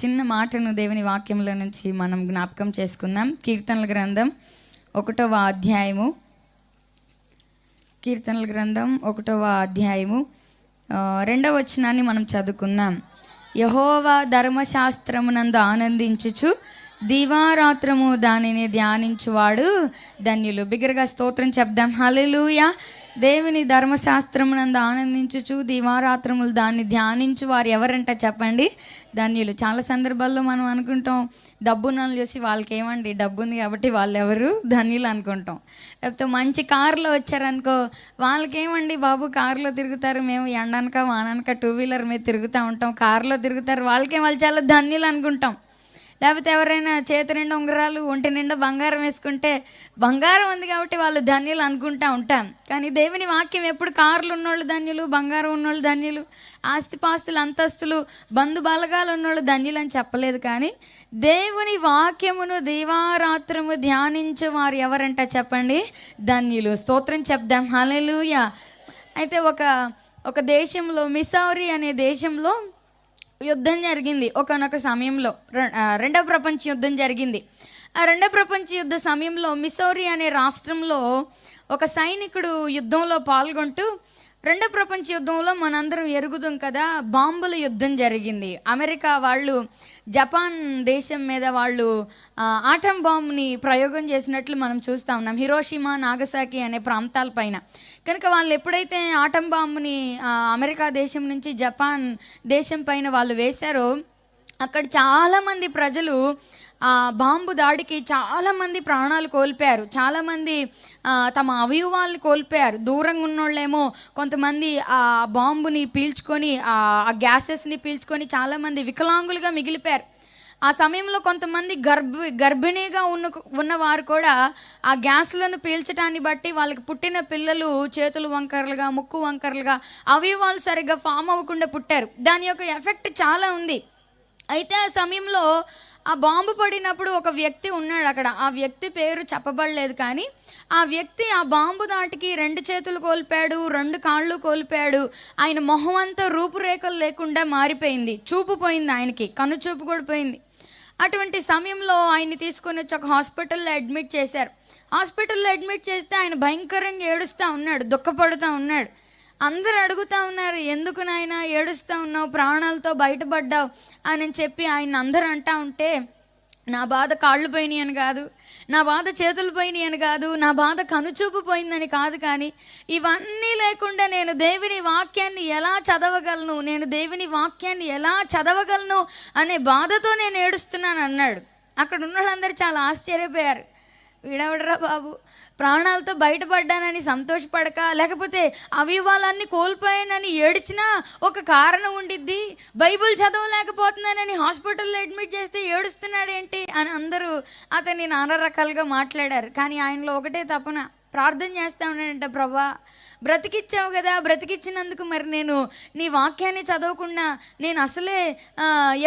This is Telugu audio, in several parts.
చిన్న మాటను దేవుని వాక్యంలో నుంచి మనం జ్ఞాపకం చేసుకుందాం. కీర్తనల గ్రంథం 1వ అధ్యాయము, కీర్తనల గ్రంథం 1వ అధ్యాయము 2వ వచనాన్ని మనం చదువుకుందాం. యెహోవా ధర్మశాస్త్రమునందు ఆనందించుచు దివారాత్రము దానిని ధ్యానించువాడు ధన్యులు. బిగ్గరగా స్తోత్రం చెప్దాం. హల్లెలూయా. దేవుని ధర్మశాస్త్రమునందు ఆనందించుచు దివారాత్రములు దాన్ని ధ్యానించు వారు ఎవరంట చెప్పండి? ధన్యులు. చాలా సందర్భాల్లో మనం అనుకుంటాం, డబ్బున్నలు చూసి వాళ్ళకి ఏమండి డబ్బు ఉంది కాబట్టి వాళ్ళు ఎవరు ధన్యులు అనుకుంటాం. లేకపోతే మంచి కారులో వచ్చారనుకో, వాళ్ళకేమండి బాబు కారులో తిరుగుతారు, మేము ఎండనక వాననక 2 వీలర్ మీద తిరుగుతూ ఉంటాం, కారులో తిరుగుతారు, వాళ్ళకేం వాళ్ళు చాలా ధన్యులు అనుకుంటాం. లేకపోతే ఎవరైనా చేతి నిండా ఉంగరాలు ఒంటి నిండా బంగారం వేసుకుంటే బంగారం ఉంది కాబట్టి వాళ్ళు ధన్యులు అనుకుంటూ ఉంటాం. కానీ దేవుని వాక్యం ఎప్పుడు కార్లు ఉన్నోళ్ళు ధన్యులు, బంగారం ఉన్నోళ్ళు ధన్యులు, ఆస్తిపాస్తులు అంతస్తులు బంధు బలగాలు ఉన్నోళ్ళు ధన్యులు అని చెప్పలేదు. కానీ దేవుని వాక్యమును దివారాత్రము ధ్యానించే వారు ఎవరంట చెప్పండి? ధన్యులు. స్తోత్రం చెప్దాం. హల్లెలూయా. అయితే ఒక దేశంలో, మిసౌరీ అనే దేశంలో యుద్ధం జరిగింది. ఒకనొక సమయంలో రెండవ ప్రపంచ యుద్ధం జరిగింది. ఆ రెండవ ప్రపంచ యుద్ధ సమయంలో మిసౌరీ అనే రాష్ట్రంలో ఒక సైనికుడు యుద్ధంలో పాల్గొంటూ, రెండవ ప్రపంచ యుద్ధంలో మనందరం ఎరుగుదాం కదా, బాంబుల యుద్ధం జరిగింది. అమెరికా వాళ్ళు జపాన్ దేశం మీద వాళ్ళు ఆటం బాంబుని ప్రయోగం చేసినట్లు మనం చూస్తూ ఉన్నాం, హిరోషిమా నాగసాకి అనే ప్రాంతాల పైన. కనుక వాళ్ళు ఎప్పుడైతే ఆటం బాంబుని అమెరికా దేశం నుంచి జపాన్ దేశం పైన వాళ్ళు వేశారో, అక్కడ చాలామంది ప్రజలు ఆ బాంబు దాడికి చాలామంది ప్రాణాలు కోల్పోయారు, చాలామంది తమ అవయవాల్ని కోల్పోయారు. దూరంగా ఉన్నోళ్ళేమో కొంతమంది ఆ బాంబుని పీల్చుకొని, ఆ గ్యాసెస్ని పీల్చుకొని చాలామంది వికలాంగులుగా మిగిలిపోయారు. ఆ సమయంలో కొంతమంది గర్భిణీగా ఉన్నవారు కూడా ఆ గ్యాస్లను పీల్చడాన్ని బట్టి వాళ్ళకి పుట్టిన పిల్లలు చేతులు వంకరలుగా, ముక్కు వంకరలుగా, అవయవాలు సరిగ్గా ఫామ్ అవ్వకుండా పుట్టారు. దాని యొక్క ఎఫెక్ట్ చాలా ఉంది. అయితే ఆ సమయంలో ఆ బాంబు పడినప్పుడు ఒక వ్యక్తి ఉన్నాడు అక్కడ. ఆ వ్యక్తి పేరు చెప్పబడలేదు. కానీ ఆ వ్యక్తి ఆ బాంబు దాటికి 2 చేతులు కోల్పోయాడు, 2 కాళ్ళు కోల్పోయాడు. ఆయన మొహం అంతా రూపురేఖలు లేకుండా మారిపోయింది, చూపు పోయింది, ఆయనకి కనుచూపు కూడా పోయింది. అటువంటి సమయంలో ఆయన్ని తీసుకొని వచ్చి ఒక హాస్పిటల్లో అడ్మిట్ చేశారు. హాస్పిటల్లో అడ్మిట్ చేస్తే ఆయన భయంకరంగా ఏడుస్తూ ఉన్నాడు, దుఃఖపడుతూ ఉన్నాడు. అందరు అడుగుతూ ఉన్నారు, ఎందుకు నాయనా ఏడుస్తూ ఉన్నావు, ప్రాణాలతో బయటపడ్డావు అని చెప్పి ఆయన అందరూ అంటూ ఉంటే, నా బాధ కాళ్ళు పోయినాయి అని కాదు, నా బాధ చేతులు పోయినాయి అని కాదు, నా బాధ కనుచూపు పోయిందని కాదు, కానీ ఇవన్నీ లేకుండా నేను దేవుని వాక్యాన్ని ఎలా చదవగలను, నేను దేవుని వాక్యాన్ని ఎలా చదవగలను అనే బాధతో నేను ఏడుస్తున్నాను అన్నాడు. అక్కడ ఉన్న వాళ్ళందరూ చాలా ఆశ్చర్యపోయారు. వీడెవడరా బాబు, ప్రాణాలతో బయటపడ్డానని సంతోషపడక, లేకపోతే అవయవాలన్నీ కోల్పోయానని ఏడ్చినా ఒక కారణం ఉండిద్ది, బైబిల్ చదవలేకపోతున్నానని హాస్పిటల్లో అడ్మిట్ చేస్తే ఏడుస్తున్నాడు ఏంటి అని అందరూ అతన్ని నానా రకాలుగా మాట్లాడారు. కానీ ఆయనలో ఒకటే తపన, ప్రార్థన చేస్తా ఉన్నాడంట, ప్రభా బ్రతికిచ్చావు కదా, బ్రతికిచ్చినందుకు మరి నేను నీ వాక్యాన్ని చదవకుండా, నేను అసలే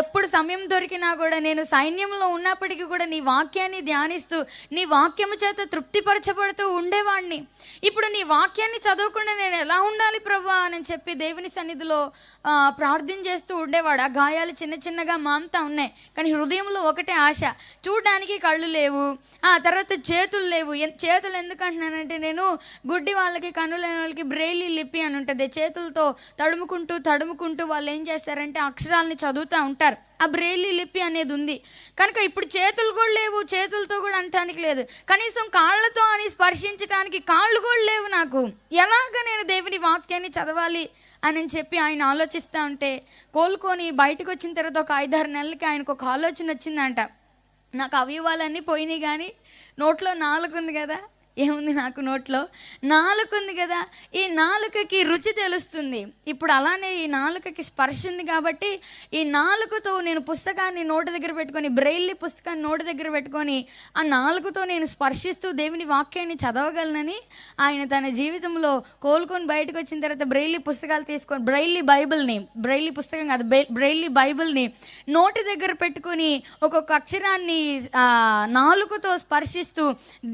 ఎప్పుడు సమయం దొరికినా కూడా నేను సైన్యంలో ఉన్నప్పటికీ కూడా నీ వాక్యాన్ని ధ్యానిస్తూ నీ వాక్యము చేత తృప్తిపరచబడుతూ ఉండేవాడిని. ఇప్పుడు నీ వాక్యాన్ని చదవకుండా నేను ఎలా ఉండాలి ప్రభా అని చెప్పి దేవుని సన్నిధిలో ప్రార్థన చేస్తూ ఉండేవాడు. ఆ గాయాలు చిన్న చిన్నగా మాంతా ఉన్నాయి, కానీ హృదయంలో ఒకటే ఆశ. చూడడానికి కళ్ళు లేవు, ఆ తర్వాత చేతులు లేవు. చేతులు ఎందుకు అంటున్నానంటే, నేను గుడ్డి వాళ్ళకి, కన్ను లేని వాళ్ళకి బ్రెయిలీ లిపి అని ఉంటుంది, చేతులతో తడుముకుంటూ వాళ్ళు ఏం చేస్తారంటే అక్షరాలని చదువుతూ ఉంటారు. ఆ బ్రెయిలీ లిపి అనేది ఉంది. కనుక ఇప్పుడు చేతులు కూడా లేవు, చేతులతో కూడా అనటానికి లేదు, కనీసం కాళ్ళతో అని స్పర్శించడానికి కాళ్ళు కూడా లేవు నాకు. ఎలాగ నేను దేవుని వాక్యాన్ని చదవాలి అని చెప్పి ఆయన ఆలోచిస్తూ ఉంటే, కోలుకొని బయటకు వచ్చిన తర్వాత ఒక 5-6 నెలలకి ఆయనకు ఒక ఆలోచన వచ్చిందంట. నాకు అవయవాలన్నీ పోయినాయి, కానీ నోట్లో నాలుక ఉంది కదా, ఏముంది నాకు నోట్లో నాలుక ఉంది కదా, ఈ నాలుకకి రుచి తెలుస్తుంది. ఇప్పుడు అలానే ఈ నాలుకకి స్పర్శ ఉంది కాబట్టి ఈ నాలుకతో నేను పుస్తకాన్ని నోటి దగ్గర పెట్టుకొని, బ్రెయిల్లీ పుస్తకాన్ని నోటి దగ్గర పెట్టుకొని ఆ నాలుకతో నేను స్పర్శిస్తూ దేవుని వాక్యాన్ని చదవగలనని ఆయన తన జీవితంలో కోలుకొని బయటకు వచ్చిన తర్వాత బ్రెయిల్లీ పుస్తకాలు తీసుకొని, బ్రెయిల్లీ పుస్తకం కాదు, బ్రెయిల్లీ బైబిల్ని నోటి దగ్గర పెట్టుకొని ఒక్కొక్క అక్షరాన్ని నాలుకతో స్పర్శిస్తూ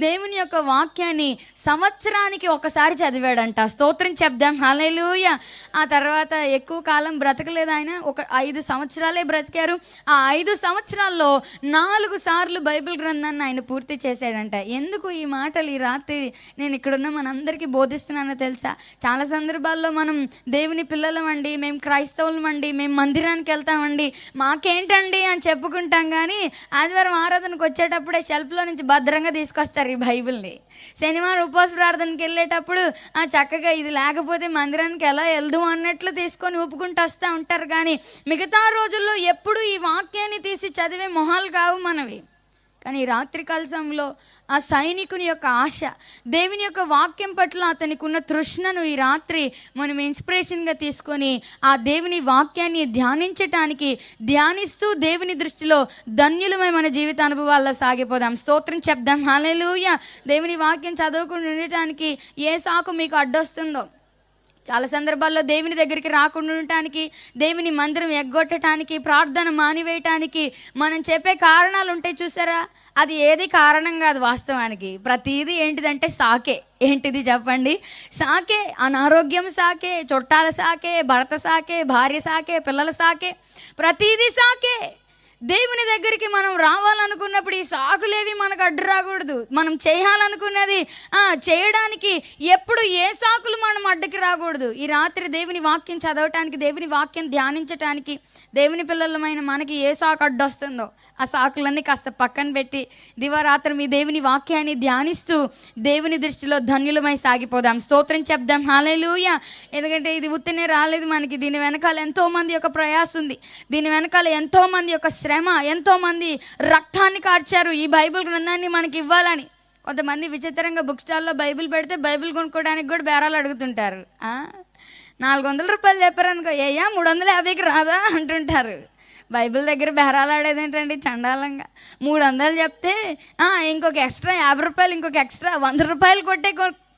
దేవుని యొక్క వాక్యం వాక్యాన్ని సంవత్సరానికి ఒకసారి చదివాడంట. స్తోత్రం చెప్దాం, హల్లెలూయా. ఆ తర్వాత ఎక్కువ కాలం బ్రతకలేదు ఆయన, ఒక 5 సంవత్సరాలే బ్రతికారు. ఆ 5 సంవత్సరాల్లో 4 సార్లు బైబిల్ గ్రంథాన్ని ఆయన పూర్తి చేశాడంట. ఎందుకు ఈ మాటలు ఈ రాత్రి నేను ఇక్కడున్న మనందరికీ బోధిస్తున్నానో తెలుసా? చాలా సందర్భాల్లో మనం దేవుని పిల్లలమండి, మేము క్రైస్తవులమండి, మేము మందిరానికి వెళ్తామండి, మాకేంటండి అని చెప్పుకుంటాం. కానీ ఆదివారం ఆరాధనకు వచ్చేటప్పుడే షెల్ఫ్లో నుంచి భద్రంగా తీసుకొస్తారు ఈ బైబిల్ని. శనివారం ఉపవాస ప్రార్థనకి వెళ్ళేటప్పుడు చక్కగా ఇది లేకపోతే మందిరానికి ఎలా వెళ్దు అన్నట్లు తీసుకొని ఊపుకుంటూ వస్తూ ఉంటారు. కానీ మిగతా రోజుల్లో ఎప్పుడు ఈ వాక్యాన్ని తీసి చదివే మొహాలు కావు మనవి. కానీ ఈ రాత్రికాల సమయంలో ఆ సైనికుని యొక్క ఆశ, దేవుని యొక్క వాక్యం పట్ల అతనికి ఉన్న తృష్ణను ఈ రాత్రి మనం ఇన్స్పిరేషన్గా తీసుకొని ఆ దేవుని వాక్యాన్ని ధ్యానిస్తూ దేవుని దృష్టిలో ధన్యులమై మన జీవిత అనుభవాల్లో సాగిపోదాం. స్తోత్రం చెప్దాం, హల్లెలూయా. దేవుని వాక్యం చదువుకుని ఉండటానికి ఏ సాకు మీకు అడ్డొస్తుందో, చాలా సందర్భాల్లో దేవుని దగ్గరికి రాకుండా ఉండటానికి, దేవుని మందిరం ఎగ్గొట్టడానికి, ప్రార్థన మానివేయటానికి మనం చెప్పే కారణాలు ఉంటాయి చూసారా? అది ఏది కారణం కాదు. వాస్తవానికి ప్రతిదీ ఏంటిదంటే సాకే. ఏంటిది చెప్పండి? సాకే. అనారోగ్యం సాకే, చుట్టాల సాకే, భర్త సాకే, భార్య సాకే, పిల్లల సాకే, ప్రతిదీ సాకే. దేవుని దగ్గరికి మనం రావాలనుకున్నప్పుడు ఈ సాకులేవి మనకు అడ్డు రాకూడదు. మనం చేయాలనుకున్నది చేయడానికి ఎప్పుడు ఏ సాకులు మనం అడ్డుకి రాకూడదు. ఈ రాత్రి దేవుని వాక్యం చదవటానికి, దేవుని వాక్యం ధ్యానించటానికి దేవుని పిల్లలమైన మనకి ఏ సాకు అడ్డొస్తుందో ఆ సాకులన్నీ కాస్త పక్కన పెట్టి దివారాత్రి మీ దేవుని వాక్యాన్ని ధ్యానిస్తూ దేవుని దృష్టిలో ధన్యులమై సాగిపోదాం. స్తోత్రం చెప్దాం, హల్లెలూయా. ఎందుకంటే ఇది ఉత్తనే రాలేదు మనకి. దీని వెనకాల ఎంతోమంది యొక్క ప్రయాసం ఉంది. దీని వెనకాల ఎంతోమంది యొక్క శ్రమ, ఎంతోమంది రక్తాన్ని కార్చారు ఈ బైబిల్ గ్రంథాన్ని మనకి ఇవ్వాలని. కొంతమంది విచిత్రంగా బుక్ స్టాల్లో బైబిల్ పెడితే బైబిల్ కొనుక్కోవడానికి కూడా బేరాలు అడుగుతుంటారు. 400 రూపాయలు చెప్పారనుకో, 350కి రాదా అంటుంటారు. బైబిల్ దగ్గర బేరాలు ఆడేది ఏంటండి చండాలంగా. 300 చెప్తే ఇంకొక ఎక్స్ట్రా 50 రూపాయలు, ఇంకొక ఎక్స్ట్రా 100 రూపాయలు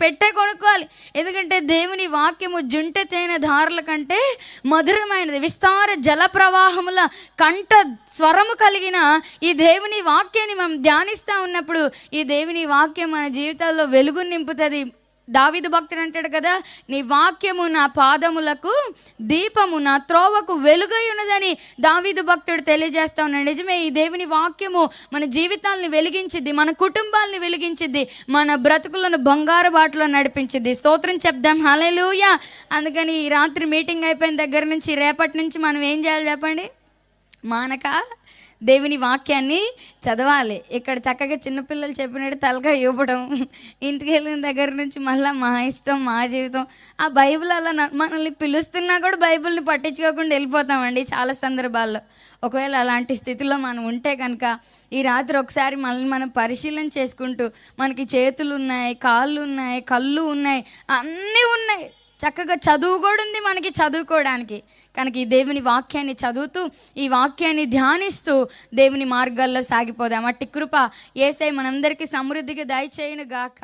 పెట్టే కొనుక్కోవాలి. ఎందుకంటే దేవుని వాక్యము జుంటె తేనె ధారల కంటే మధురమైనది, విస్తార జల ప్రవాహముల కంఠ స్వరము కలిగిన ఈ దేవుని వాక్యాన్ని మనం ధ్యానిస్తూ ఉన్నప్పుడు ఈ దేవుని వాక్యం మన జీవితాల్లో వెలుగు నింపుతుంది. దావీదు భక్తుడు అంటాడు కదా, నీ వాక్యము నా పాదములకు దీపము, నా త్రోవకు వెలుగై ఉన్నదని దావీదు భక్తుడు తెలియజేస్తా ఉన్నాడు. నిజమే, ఈ దేవుని వాక్యము మన జీవితాలని వెలిగించిద్ది, మన కుటుంబాలని వెలిగించిద్ది, మన బ్రతుకులను బంగారు బాటలో నడిపించిద్ది. స్తోత్రం చెప్దాం, హల్లెలూయా. అందుకని ఈ రాత్రి మీటింగ్ అయిపోయిన దగ్గర నుంచి రేపటి నుంచి మనం ఏం చేయాలి చెప్పండి? మానక దేవుని వాక్యాన్ని చదవాలి. ఇక్కడ చక్కగా చిన్నపిల్లలు చెప్పినట్టు తలగా ఇవ్వడం, ఇంటికి వెళ్ళిన దగ్గర నుంచి మళ్ళీ మా ఇష్టం, మా జీవితం. ఆ బైబిల్ అలా మనల్ని పిలుస్తున్నా కూడా బైబిల్ని పట్టించుకోకుండా వెళ్ళిపోతామండి చాలా సందర్భాల్లో. ఒకవేళ అలాంటి స్థితిలో మనం ఉంటే కనుక ఈ రాత్రి ఒకసారి మనం పరిశీలన చేసుకుంటూ, మనకి చేతులు ఉన్నాయి, కాళ్ళు ఉన్నాయి, కళ్ళు ఉన్నాయి, అన్నీ ఉన్నాయి, చక్కగా చదువు కూడా ఉంది మనకి చదువుకోవడానికి. కనుక ఈ దేవుని వాక్యాన్ని చదువుతూ, ఈ వాక్యాన్ని ధ్యానిస్తూ దేవుని మార్గాల్లో సాగిపోదాం. అట్టి కృప యేసయ్య మనందరికీ సమృద్ధిగా దయచేయును గాక.